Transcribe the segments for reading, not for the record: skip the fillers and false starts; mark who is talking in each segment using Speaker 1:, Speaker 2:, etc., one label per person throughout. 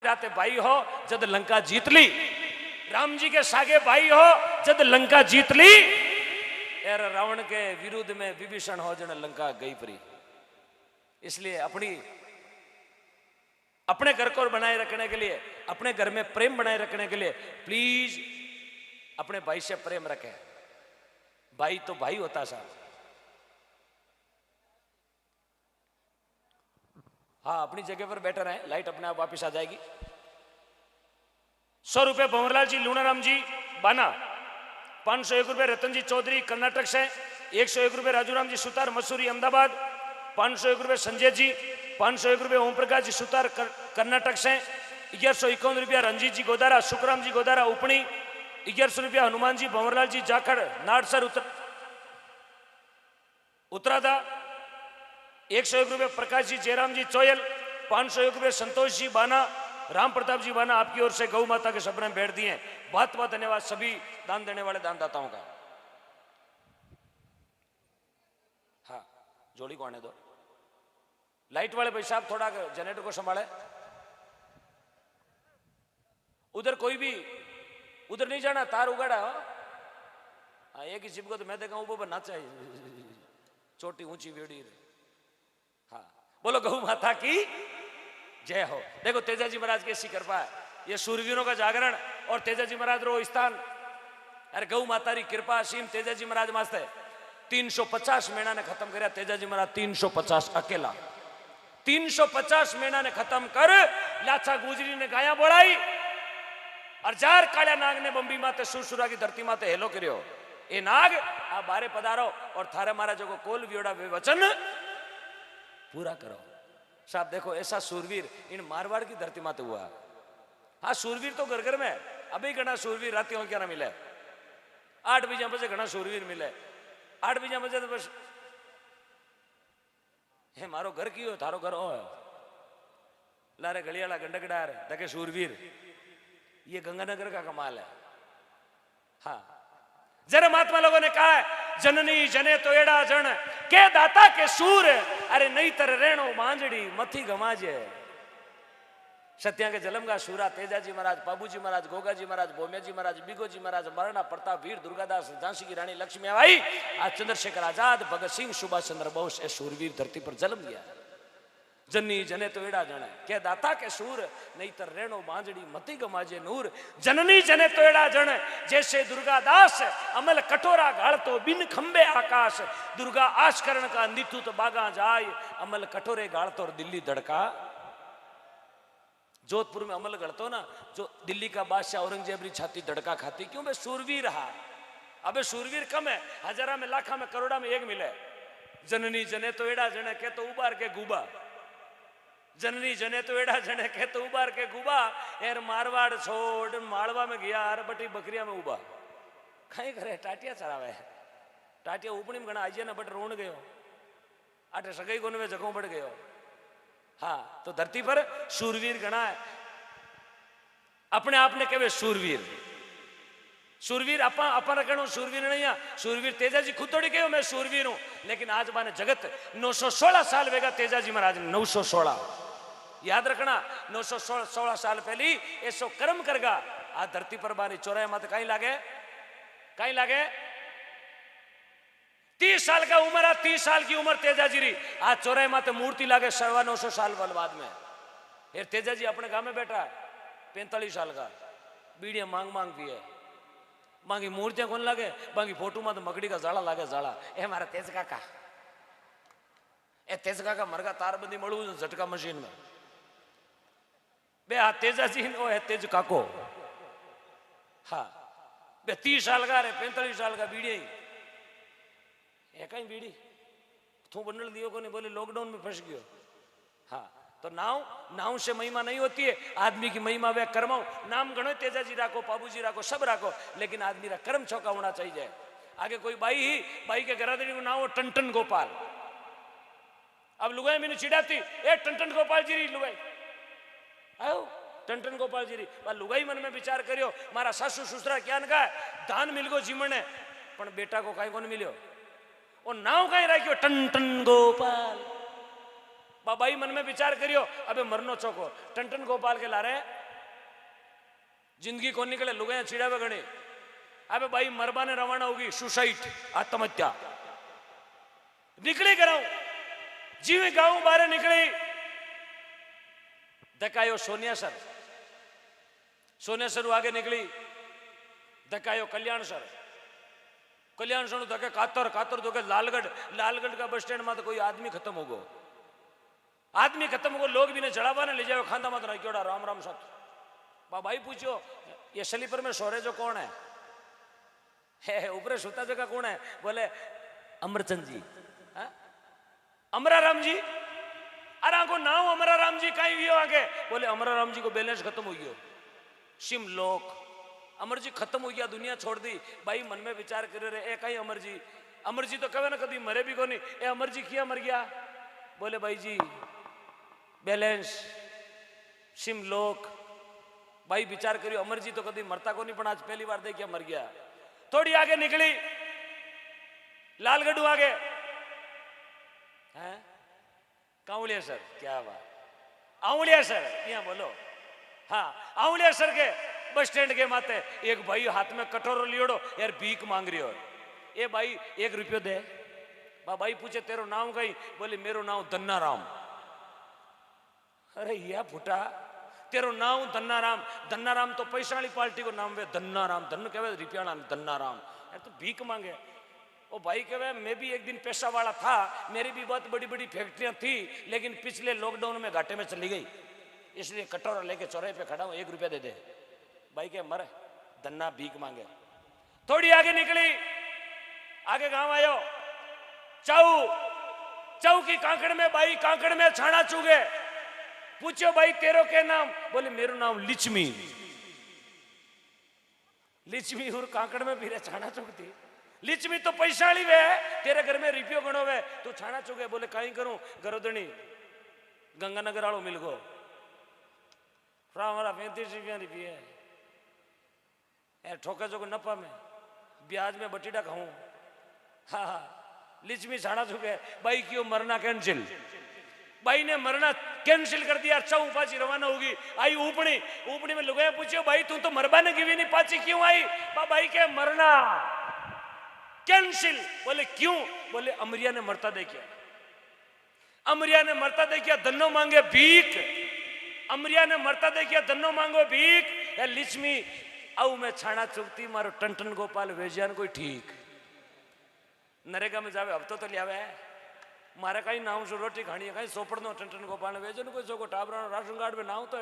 Speaker 1: राते भाई हो जद लंका जीत ली, राम जी के सागे भाई हो जद लंका जीत ली, एर रावण के विरुद्ध में विभीषण हो जन लंका गई परी। इसलिए अपने घर को बनाए रखने के लिए, अपने घर में प्रेम बनाए रखने के लिए प्लीज अपने भाई से प्रेम रखें। भाई तो भाई होता साहब। हाँ, अपनी जगह पर बैठे रहे, लाइट अपने आप वापिस आ जाएगी। 100 रुपए भंवरलाल जी लूणाराम जी बाना, 501 रुपए रतन जी चौधरी कर्नाटक से, 101 रुपए राजूराम जी सुतार मसूरी अहमदाबाद, 501 रुपए संजय जी, 501 रुपए ओम प्रकाश जी सुतार कर्नाटक से, 1151 रुपया रंजीत जी गोदारा, सुखराम जी गोदारा उपनी, 1100 रुपया हनुमान जी भंवरलाल जी जाखड़ नाड़सर उत्तरादा, 101 रुपये प्रकाश जी जयराम जी चोयल, 501 रुपये संतोष जी बाना, राम प्रताप जी बाना आपकी ओर से गौ माता के सपने में बैठ दिए। बहुत बहुत धन्यवाद सभी दान देने वाले दानदाताओं का। हाँ, जोड़ी को आने दो। लाइट वाले भाई साहब थोड़ा जनरेटर को संभाले। उधर कोई भी उधर नहीं जाना, तार उगाड़ा। हाँ, एक ही चिपको तो मैं देखा ऊपर नाचा छोटी ऊंची बेड़ी। हाँ, बोलो गौ माता की जय हो। देखो तेजाजी महाराज की ऐसी कृपा है, ये सूरवीरों का जागरण और तेजाजी महाराज रो स्थान। अरे गौ माता री कृपा असीम। तेजाजी महाराज मस्त है। 350 महीना ने खत्म करया तेजाजी महाराज, 350 अकेला 350 महीना ने खत्म कर लाचा गुजरी ने गाया बोलाई और 4 कालिया नाग ने बंबी माते सुरसुरा की धरती माते हेलो करियो। ए नाग आ बारे पधारो और थारे महाराज को कोल वियोड़ा वचन पूरा करो। साहब देखो ऐसा सूरवीर इन मारवाड़ की धरती माते हुआ। हाँ, सूरवीर तो घर घर में अभी घना सूरवीर राती हो क्या ना मिले। 8 बजे बजे घना सूरवीर मिले। 8 बजे बजे तो बस हे मारो घर की हो थारो घर हो लारे गलियाला गंडकडार देखे सूरवीर। ये गंगानगर का कमाल है। हाँ, जरा महात्मा लोगों ने कहा है जननी जने तो एड़ा जन के दाता के सूर, अरे नहीं तर रेणो मांजड़ी मथी गमाजे। सत्या के जलम का सूरा तेजाजी महाराज, बाबूजी महाराज, गोगाजी महाराज, भोम्याजी महाराज, बिगोजी महाराज, महाराणा प्रताप, वीर दुर्गादास, झांसी की रानी लक्ष्मीबाई, आज चंद्रशेखर आजाद, भगत सिंह, सुभाष चंद्र बोस ए सूरवीर धरती पर जन्म लिया। जननी जने तो एड़ा जन के दाता के सूर, नहीं तर रेणो मांजड़ी मती गमाजे नूर। जननी जने तो एड़ा जन जैसे दुर्गादास, अमल कटोरा गाड़ तो बिन खंबे आकाश। दुर्गा आशकरण का निथु तो बागा जाय, अमल कटोरे गाड़ तो और दिल्ली धड़का। जोधपुर में अमल गढ़तो ना, जो दिल्ली का बादशाह औरंगजेब री छाती धड़का खाती। क्यों? बे सूरवीर रहा। अबे सूरवीर कम है, हजारा में लाखा में करोड़ा में एक मिले। जननी जने तो एड़ा जने के तो उबार के गुबा। जननी जने तो एड़ा जने के तो उबार के गुबा। एर मारवाड़ छोड़ मालवा में गया अर बटी बकरिया में उबा। कहीं करे टाटिया चरावे। टाटिया उपनी में गणा आइए ना बट रोन गयो। आटे सगाई कोने में जगहों बढ़ गयो। हाँ, तो धरती पर सूरवीर गणा है। अपने आप ने कहे सूरवीर। सूरवीर अपन रखणो सूरवीर नहीं है। सूरवीर तेजाजी खुद थोड़ी कहो मैं सूरवीर हूं, लेकिन आज माने जगत 916 साल वेगा तेजाजी महाराज 916 याद रखना। 916 साल पहली ऐसो कर्म करगा आ धरती पर बारी चौराहे मत कहीं लागे 30 साल का उम्र है। 30 साल की उम्र तेजाजी री आज चौराहे माते मूर्ति लागे 950 साल बाद में। फिर तेजाजी अपने गांव में बैठा 45 साल का, बीड़िया मांग पिए। मांगी मूर्तियां कौन लागे, बाकी फोटो में तो मकड़ी का जाड़ा लागे जाड़ा। ए मारा तेज काका, ए तेज काका मरगा तारबंदी मळू झटका मशीन में बे आ तेजाजी ओ है तेज काको। हाँ, बे 30 साल का रे 45 साल का बीड़ी है कहीं बीड़ी थू बंडल दियो को नहीं, बोले लॉकडाउन में फंस गयो। हाँ, तो नाव से महिमा नहीं होती है। आदमी की महिमा वे कर्म। नाम गणो तेजाजी राखो, बाबूजी राखो, सब राखो, लेकिन आदमी का कर्म चौका होना चाहिए। आगे कोई बाई के घराधरी को नाम हो टन गोपाल। अब लुगाई मैंने चिढ़ाती ए टन गोपाल जी री लुगाई आओ टन गोपाल जी री। लुगाई मन में विचार करियो मारा सासू ससुरा क्या न का दान मिल गो जीमने, पण बेटा को कहीं को मिलो। और नाव कहीं राखियो टन गोपाल। बाबाई मन में विचार करियो, अबे मरनो चौको टन गोपाल के लारे जिंदगी को निकले लुगाया छिड़ावे गणे। अबे भाई मरबा ने रवाना होगी सुसाइड आत्महत्या निकली कराऊं जीवे गांव बारे निकली धकायो सोनिया सर आगे निकली धकायो कल्याण सर धके कातर धोके लालगढ़ का बस स्टैंड में तो कोई आदमी खत्म हो गो लोग भी ने चढ़ावा ने ले जाओ खांदा मत रखियोड़ा राम राम सत भाई पूछो ये स्लीपर में सोरे जो कौन है ऊपर सुता जगह कौन है? बोले अमरचंद जी अमरा राम जी। अरे आंको नाम अमरा राम जी कहीं भी आगे बोले अमरा राम जी को बैलेंस खत्म हो गयो शिमलोक अमर जी खत्म हो गया दुनिया छोड़ दी। भाई मन में विचार करे रहे ए कहीं अमर जी तो कहे ना कभी मरे भी को नहीं ए अमर जी किया मर गया? बोले भाई जी बैलेंस शिमलोक। भाई विचार करियो अमर जी तो कभी मरता को नहीं पण आज पहली बार देखिए मर गया। थोड़ी आगे निकली लालगढ़ आगे हैं काउलिया सर क्या बात आउलिया सर यहाँ बोलो हाँ आउलिया सर के बस स्टैंड के माथे एक भाई हाथ में कटोरो लियोड़ो यार भीख मांग रही हो। ए भाई 1 रुपयो दे। भाई पूछे तेरो नाम कहीं? बोले मेरो नाम धन्ना राम। अरे या फुटा तेरो नाम धन्ना राम तो पैसा वाली पार्टी को नाम वे धन्ना राम धन कहे रुपया धन्ना राम यार तो भीख मांगे। ओ भाई कहे मैं भी एक दिन पैसा वाला था मेरी भी बहुत बड़ी बड़ी फैक्ट्रियां थी लेकिन पिछले लॉकडाउन में घाटे में चली गई इसलिए कटोरा लेके चौराहे पे खड़ा हूं 1 रुपया दे दे। भाई के मर धन्ना भीख मांगे। थोड़ी आगे निकली आगे गांव आयो चाऊ की कांकड़ में भाई कांकड़ में छाना चुगे। पूछो भाई तेरो के नाम? बोले मेरो नाम लिचमी और कांकड़ में भी छाना चुगती। लिचमी तो पैसा वाली वे तेरे घर में रिपियो गणो वे तू छाना चुगे। बोले कहीं करूं गरोदनी गंगानगर आलो मिल गो हमारा 35 रुपया रिपिया यार ठोका चौक नपा में ब्याज में बटीडा खाऊं। हाँ लिचमी छाना चुके। भाई क्यों मरना कैंसिल? भाई ने मरना कैंसिल कर दिया। अच्छा पाची रवाना होगी आई ऊपनी में लुगाया पूछियो भाई तू तो मरबा ने गिवी नहीं पाची क्यों आई? भाई के मरना कैंसिल। बोले क्यों? बोले अमरिया ने मरता देखिया धन्नो मांगे भीख। अमरिया ने मरता देखिया धन्नो मांगो भीख। या लिचमी आऊ मैं छाना चुगती मारो टन गोपाल वेजियान कोई ठीक नरेगा में जावे हफ्तो तो लियावे मारे कहीं नाव से रोटी खानी है कहीं सोपड़ नो टन गोपाल वेजन कोई सो को टाबरा राशन कार्ड में नाव तो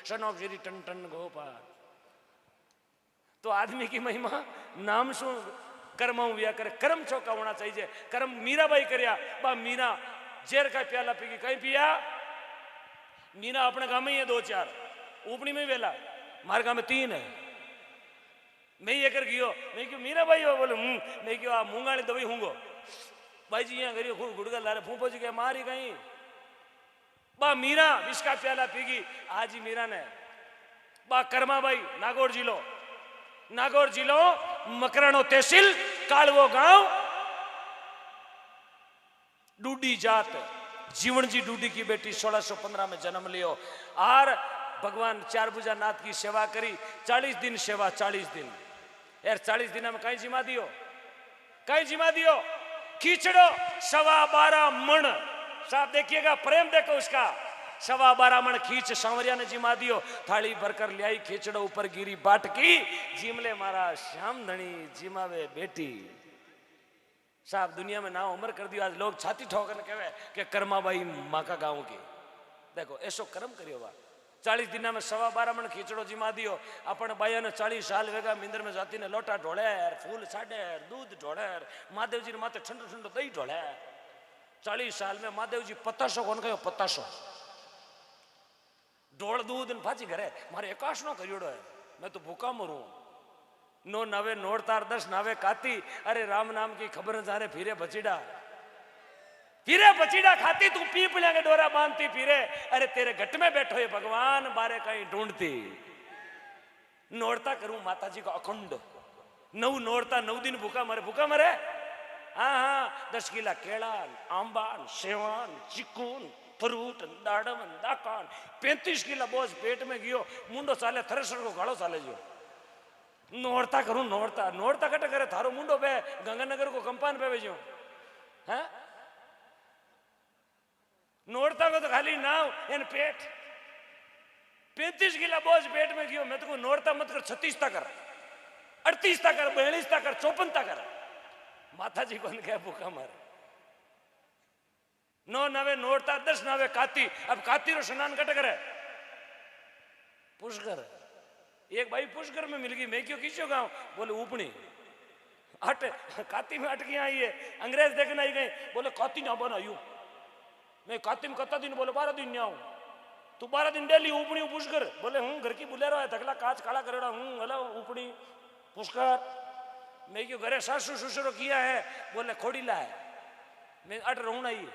Speaker 1: सन ऑफ श्री टन गोपाल। तो आदमी की महिमा नाम सु कर्म हुआ करे कर्म चौका होना चाहिए। कर्म मीराबाई करया बा मीरा जेर का प्याला पीगी कहीं पिया मीरा अपने गांव में ही है 2-4 ऊपनी में वेला मारे गांव में 3 है। मैं ये कर गियो मैं क्यों मीरा भाई हो? बोले मैं क्यों आ मूंगाणी दवाई हूंगो भाई जी यहाँ करियो खूब गुड़गा लारे फूफो जी के मारी कहीं बा मीरा विष का प्याला पीगी आज ही मीरा ने बा कर्मा भाई नागौर जिलो मकरानो तहसील कालवो गांव डूडी जात जीवन जी डूडी की बेटी 1615 में जन्म लियो और भगवान 4 भुजा नाथ की सेवा करी 40 दिन सेवा 40 दिन यार 40 दिन में कहीं जिमा दियो खींचड़ो 12.25 मन साहब देखिएगा प्रेम देखो उसका 12.25 मन खींच सांवरिया ने जिमा दियो थाली भरकर ले आई खींचड़ो ऊपर गिरी बाट की जिमले मारा श्याम धनी जिमावे बेटी साहब दुनिया में नाम अमर कर दियो। आज लोग छाती ठोकर कहे कि कर्माबाई माँ का गाँव की देखो ऐसो कर्म करियो बा 40 दिन में 12.25 मन खींचड़ो जिमा दियो। अपन बाया ने 40 साल वेगा मिंदर में जाती ने लोटा ढोले फूल साढ़े दूध ढोले महादेव जी ने माथे ठंडो दही ढोले 40 साल में महादेव जी 500 कौन कहो 500 ढोल दूध फाची घरे मारे एकाश नो करियोड़ो है मैं तो भूखा मरू नो नवे नोड़तार 10 नावे काती। अरे राम नाम की खबर न जाने फिरे बचीड़ा खाती तू पीपलिया के डोरा बांधती फिरे। अरे तेरे घट में बैठो ये भगवान बारे कहीं ढूंढती नोड़ता करूं माता जी को अखंड 9 नोड़ता 9 दिन भूखा मरे हाँ 10 किला केड़ा आंबा सेवान चिकून फ्रूट दाड़म दाकान 35 किलो बोझ पेट में गयो मुंडो चाले थ्रेसर को गाड़ो चाले जो नोड़ता करूं नोड़ता नोड़ता कटे करे थारो मुंडो पे गंगानगर को कंपान पे भेजो हैं नोड़ता को तो खाली नाव इन पेट 35 किलो बोझ पेट में गयो मैं तो को नोड़ता मत कर 36 तक कर 38 तक कर 42 तक कर 54 तक कर माता जी कौन क्या भूखा मारे 9 नवे नोड़ता 10 नवे काती अब काती रो स्नान कट करे पुष्कर एक भाई पुष्कर में मिल गई मैं क्यों किसो गाँव बोले ऊपनी अट काती में अटकी आई है अंग्रेज देखने आई गए बोले काती ना बना यू मैं काती में कत्ता दिन बोले 12 दिन नहीं आऊं तू 12 दिन डेली ऊपनी पुष्कर बोले हूँ घर की बुलेरो है थकला काच काला करेड़ा हूँ हेलो ऊपनी पुष्कर मैं क्यों घरे सासू ससुरो किया है बोले खोड़ीला है मैं अट रोना आई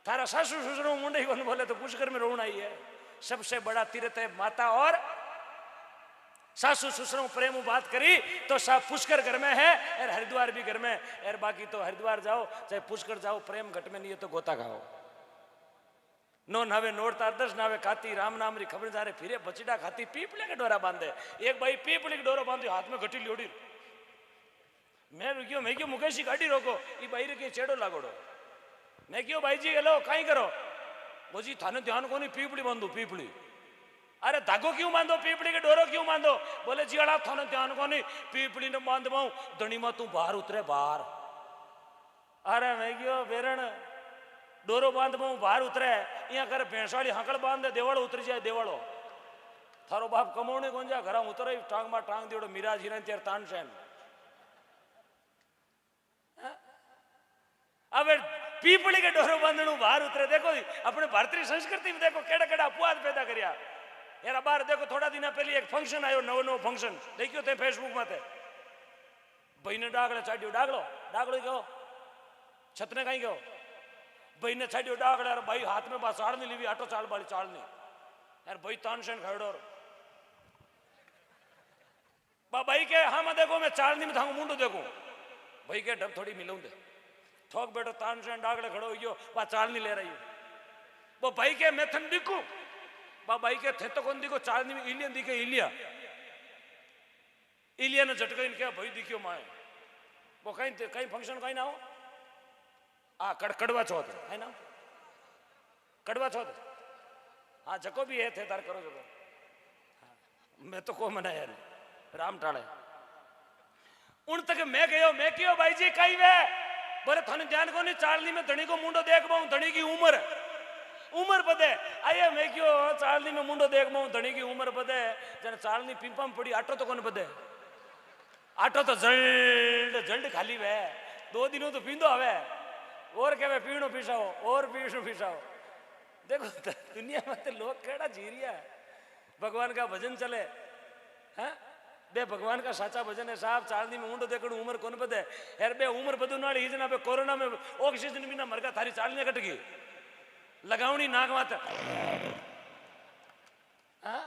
Speaker 1: थारा सासू ससुरो मुंडे कौन बोले तो पुष्कर में रोना आई है सबसे बड़ा तीर्थ है माता और सासू ससुरों प्रेम बात करी तो सब पुष्कर घर में है और हरिद्वार भी घर में और बाकी तो हरिद्वार जाओ चाहे पुष्कर जाओ प्रेम घट में नहीं है तो गोता खाओ 9 नावे नोड़ता 10 नावे खाती राम नाम री खबर जा रहे फिरे बचीडा खाती पीपले के डोरा बांधे एक भाई पीपले के डोरा बांधे हाथ में घटी लोड़ी मैं क्यों मुकेशी गाड़ी रोको ये भाई के चेड़ो लागोड़ो मैं क्यों भाई जी हेलो कहीं करो वो जी थाने ध्यान को नहीं पीपली बांधो पीपली अरे धागो क्यों बांधो पीपली के डोरो क्यों बांधो बोले जी अड़ा थाने ध्यान को नहीं पीपली ने बांध पाऊ धनी में तू बाहर उतरे बाहर अरे मैं क्यों बेरण डोरो बांध पाऊ बाहर उतरे यहाँ करे भैंसाड़ी हकड़ बांध दे देवड़ो उतर जाए देवड़ो थारो बाप कमोने कौन जा घर उतरे टांग में टांग दियोड़ो मिराज हिरन तेर तानसेन अब पीपली के डोरो बांधणु बाहर उतरे देखो अपने भारतीय संस्कृति में देखो केड़ा केड़ा अपवाद पैदा करया यार बाहर देखो थोड़ा दिन पहले एक फंक्शन आयो नवो नवो फंक्शन देखियो ते फेसबुक में भाई ने डागड़े छाड़ियो डागलो डागलो कहो छतने कहीं कहो भाई ने छाड़ियो डागड़े यार भाई हाथ में बा चालनी लीवी आटो चाल बाली चालनी यार भाई तानसेन खड़ो बा भाई के हाँ मैं देखो मैं चालनी में थांगू मुंडो देखो भाई के डब थोड़ी मिलूं दे ठोक बेटो तानसेन डागड़े खड़ो हो बा चालनी ले रही वो भाई के मैं थन दिखू बा भाई के थे तो कौन दिखो चालनी में इलियन दिखे इलिया ने झटका क्या भाई दिखियो माए वो कहीं फंक्शन कहीं ना हो कड़वा चौथ है ना कड़वा चौथ हाँ जको भी है थे तार करो जको हाँ, मैं तो को मना यार राम टाड़े उन तक मैं गयो मैं क्यों भाई जी कहीं वे बोले थाने ध्यान को नहीं चालनी में धनी को मुंडो देख पाऊं धनी की उम्र बदे आइए मैं क्यों चालनी में मुंडो देख पाऊं धनी की उम्र बदे जन चालनी पिंपा में पड़ी आटो तो कौन बदे आटो तो जल्द जल्द खाली वे 2 दिनों तो पींदो हवे और क्या वे पीणो पिसाओ और पीणो पिसाओ देखो दुनिया में तो लोग केड़ा जीरिया भगवान का भजन चले हैं बे भगवान का साचा भजन है साहब चालनी में मुंडो देखो उम्र कौन बदे यार बे उम्र बदू नाली हिजना पे कोरोना में ऑक्सीजन बिना मरगा थारी चालनी कट गई लगावनी नाक माते हाँ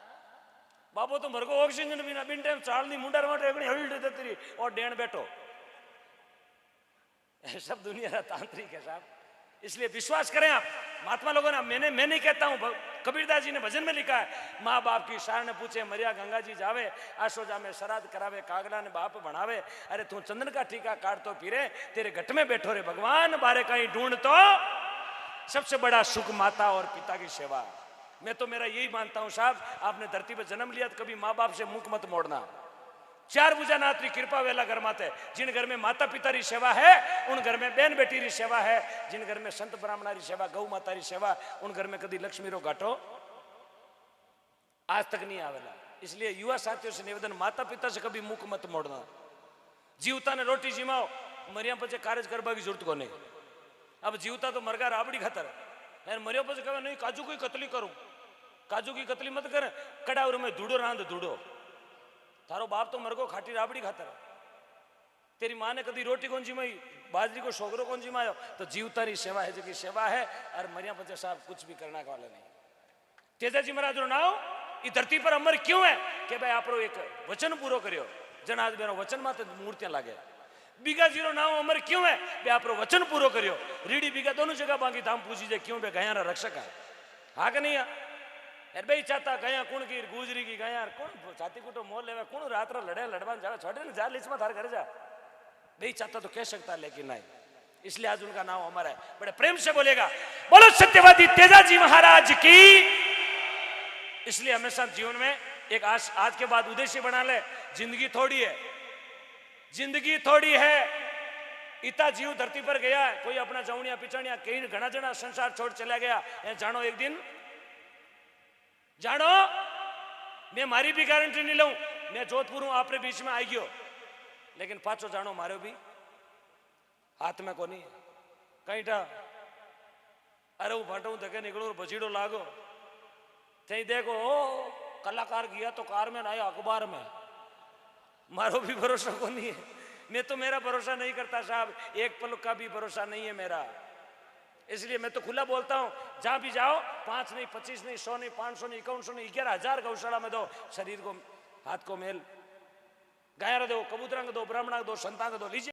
Speaker 1: बाबू तो मरगो ऑक्सीजन बिना बिन टाइम चालनी मुंडा माटे एकनी हल्ड देती और डेण बैठो सब दुनिया का तांत्रिक है साहब इसलिए विश्वास करें आप महात्मा लोगों ने मैं नहीं कहता हूं कबीरदास जी ने भजन में लिखा है माँ बाप की शान ने पूछे मरिया गंगा जी जावे आशोजा में श्राद्ध करावे कागड़ा ने बाप बढ़ावे अरे तू चंदन का टीका काट तो फिरे तेरे घट में बैठो रे भगवान बारे कहीं ढूंढ तो सबसे बड़ा सुख माता और पिता की सेवा मैं तो मेरा यही मानता हूं साहब आपने धरती पर जन्म लिया तो कभी माँ बाप से मुख मत मोड़ना 4 भुजानाथ री कृपा वेला घर माते जिन घर में माता पिता री सेवा है उन घर में बहन बेटी री सेवा है जिन घर में संत ब्राह्मणा री सेवा गौ माता री सेवा उन घर में कभी लक्ष्मी रो घाटो आज तक नहीं आवेला इसलिए युवा साथियों से निवेदन माता पिता से कभी मुख मत मोड़ना जीवता ने रोटी जिमाओ मरिया पचे कार्य करवा की जरूरत को नहीं अब जीवता तो मरगा राबड़ी खातर यार मरियो पचे कहे नहीं काजू की कतली करूं काजू की कतली मत कर कड़ावर में धूड़ो रांध धूड़ो थारो बाप तो मरगो खाटी राबड़ी खातर तेरी माँ ने कभी रोटी कौन जिमाई बाजरी को शोगरो कौन जिमायो तो जीवता री सेवा है जो की सेवा है और मरिया पचे साहब कुछ भी करना वाला नहीं तेजाजी महाराज रो नाव ये धरती पर अमर क्यों है कि भाई आप एक वचन पूरो करियो जन आज मेरा वचन माते मूर्तियां लागे बीघा जीरो नाम अमर क्यों है बे आपरो वचन पूरो करियो रीडी बीघा दोनों जगह बाकी धाम पूछी जे क्यों बे गया रक्षक है हाँ कि नहीं यार भाई चाहता गया कुण की गुजरी की गया कौन छाती कुटो मोल लेवे कौन रात लड़े लड़वा जावे छोड़े ना जा लिच में थार घर जा भाई चाहता तो कह सकता लेकिन नहीं इसलिए आज उनका नाम अमर है बड़े प्रेम से बोलेगा बोलो सत्यवादी तेजाजी महाराज की इसलिए हमेशा जीवन में एक आज के बाद उद्देश्य बना ले जिंदगी थोड़ी है इतना जीव धरती पर गया है कोई अपना जौनिया पिछाणिया कई घना जना संसार छोड़ चला गया जानो एक दिन जानो मैं मारी भी गारंटी नहीं लूं मैं जोधपुर हूं आपरे बीच में आई गयो लेकिन पाछो जानो मारो भी हाथ में को नहीं कहीं था अरे वो भाटू धके निकलो बचीड़ो लागो थे देखो कलाकार गया तो कार में ना अखबार में मारो भी भरोसा को नहीं है मैं तो मेरा भरोसा नहीं करता साहब एक पल का भी भरोसा नहीं है मेरा इसलिए मैं तो खुला बोलता हूं जहां भी जाओ 5 नहीं 25 नहीं 100 नहीं 500 नहीं 5100 नहीं 11,000 गौशाला में दो शरीर को हाथ को मेल गायरा दो कबूतरा को दो ब्राह्मणा को दो संता को दो लीजिए